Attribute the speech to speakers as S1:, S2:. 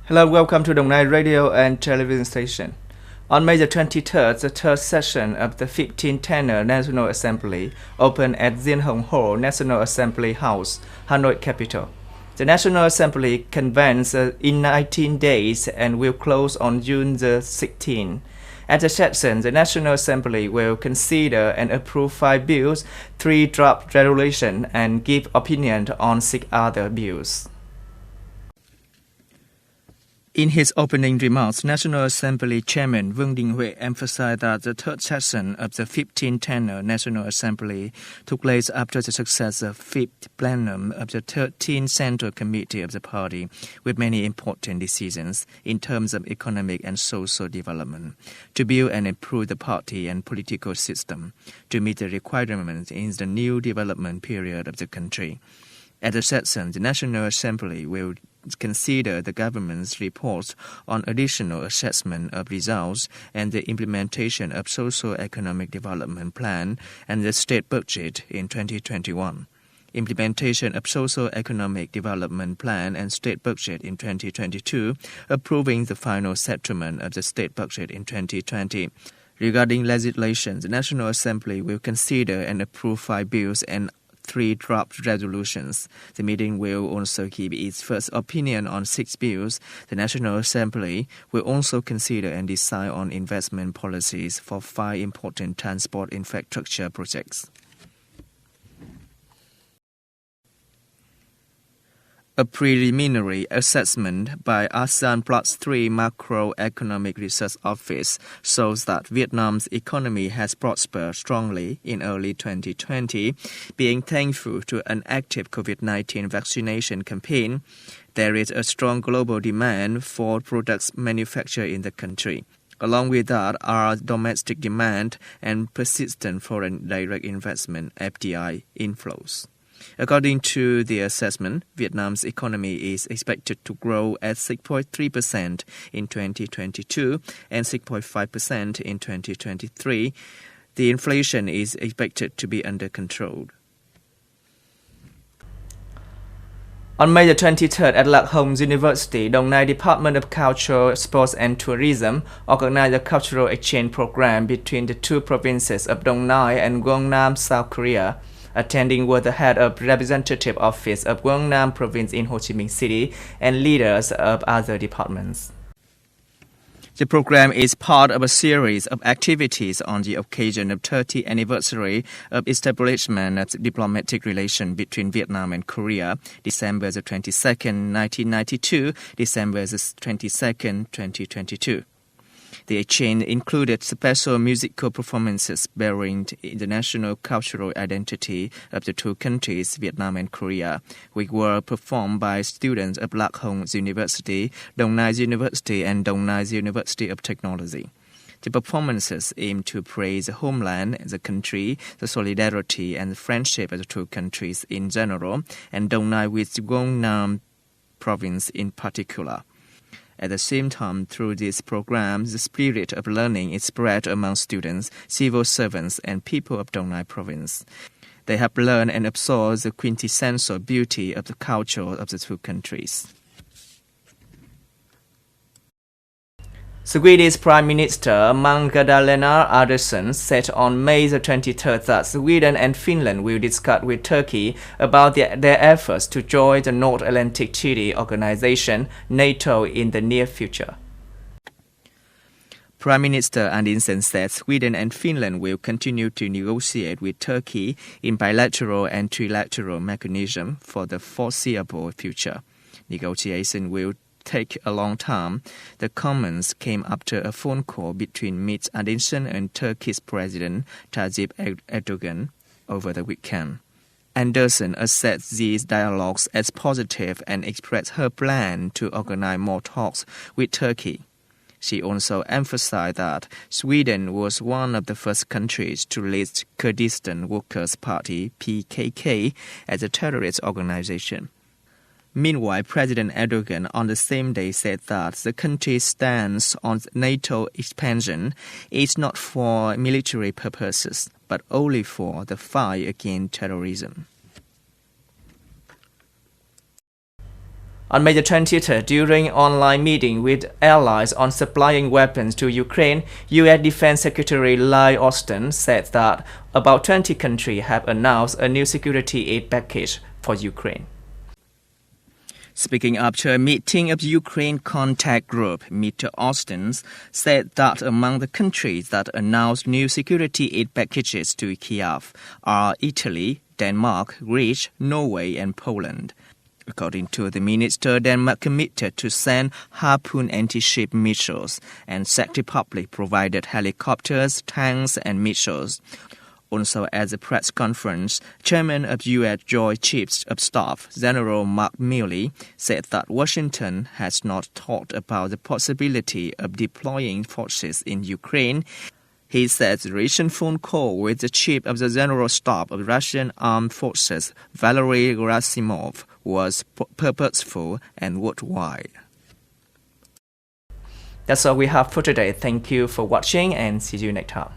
S1: Hello, welcome to Đồng Nai Radio and Television Station. On May the 23rd, the third session of the 15th Tenor National Assembly opened at Diên Hồng Hall National Assembly House, Hanoi capital. The National Assembly convenes in 19 days and will close on June the 16th. At the session, the National Assembly will consider and approve 5 bills, 3 draft resolutions, and give opinion on 6 other bills. In his opening remarks, National Assembly Chairman Vương Đình Huệ emphasized that the third session of the 15th Tenor National Assembly took place after the success of fifth plenum of the 13th Central Committee of the party, with many important decisions in terms of economic and social development, to build and improve the party and political system, to meet the requirements in the new development period of the country. At the session, the National Assembly will consider the government's reports on additional assessment of results and the implementation of socio-economic development plan and the state budget in 2021. Implementation of socio-economic development plan and state budget in 2022, approving the final settlement of the state budget in 2020. Regarding legislation, the National Assembly will consider and approve 5 bills and 3 draft resolutions. The meeting will also give its first opinion on 6 bills. The National Assembly will also consider and decide on investment policies for 5 important transport infrastructure projects. A preliminary assessment by ASEAN Plus 3 Macroeconomic Research Office shows that Vietnam's economy has prospered strongly in early 2020, being thankful to an active COVID-19 vaccination campaign. There is a strong global demand for products manufactured in the country. Along with that are domestic demand and persistent foreign direct investment (FDI) inflows. According to the assessment, Vietnam's economy is expected to grow at 6.3% in 2022 and 6.5% in 2023. The inflation is expected to be under control. On May the 23rd at Lạc Hồng University, Đồng Nai Department of Culture, Sports and Tourism organized a cultural exchange program between the two provinces of Đồng Nai and Gwangnam, South Korea. Attending were the head of representative office of Gwangnam province in Ho Chi Minh City and leaders of other departments. The program is part of a series of activities on the occasion of 30th anniversary of establishment of diplomatic relations between Vietnam and Korea, December the 22nd, 1992, December the 22nd, 2022. The exchange included special musical performances bearing the national cultural identity of the two countries, Vietnam and Korea, which were performed by students of Lạc Hồng University, Đồng Nai University, and Đồng Nai University of Technology. The performances aim to praise the homeland, the country, the solidarity and the friendship of the two countries in general, and Đồng Nai with Gwangnam province in particular. At the same time, through this program, the spirit of learning is spread among students, civil servants, and people of Đồng Nai province. They have learned and absorbed the quintessential beauty of the culture of the two countries. Swedish Prime Minister Magdalena Andersson said on May the 23rd that Sweden and Finland will discuss with Turkey about their efforts to join the North Atlantic Treaty Organization, NATO, in the near future. Prime Minister Andersson said Sweden and Finland will continue to negotiate with Turkey in bilateral and trilateral mechanisms for the foreseeable future. Negotiation will take a long time. The comments came after a phone call between Ms. Andersson and Turkey's President Tayyip Erdogan over the weekend. Andersson assessed these dialogues as positive and expressed her plan to organize more talks with Turkey. She also emphasized that Sweden was one of the first countries to list Kurdistan Workers' Party (PKK) as a terrorist organization. Meanwhile, President Erdogan on the same day said that the country's stance on NATO expansion is not for military purposes, but only for the fight against terrorism. On May the 23rd, during online meeting with allies on supplying weapons to Ukraine, U.S. Defense Secretary Lloyd Austin said that about 20 countries have announced a new security aid package for Ukraine. Speaking after a meeting of Ukraine contact group, Mr. Austin said that among the countries that announced new security aid packages to Kiev are Italy, Denmark, Greece, Norway, and Poland. According to the minister, Denmark committed to send Harpoon anti-ship missiles, and Czech Republic provided helicopters, tanks, and missiles. Also at the press conference, Chairman of U.S. Joint Chiefs of Staff, General Mark Milley, said that Washington has not thought about the possibility of deploying forces in Ukraine. He said the recent phone call with the chief of the General Staff of Russian Armed Forces, Valery Gerasimov, was purposeful and worthwhile. That's all we have for today. Thank you for watching and see you next time.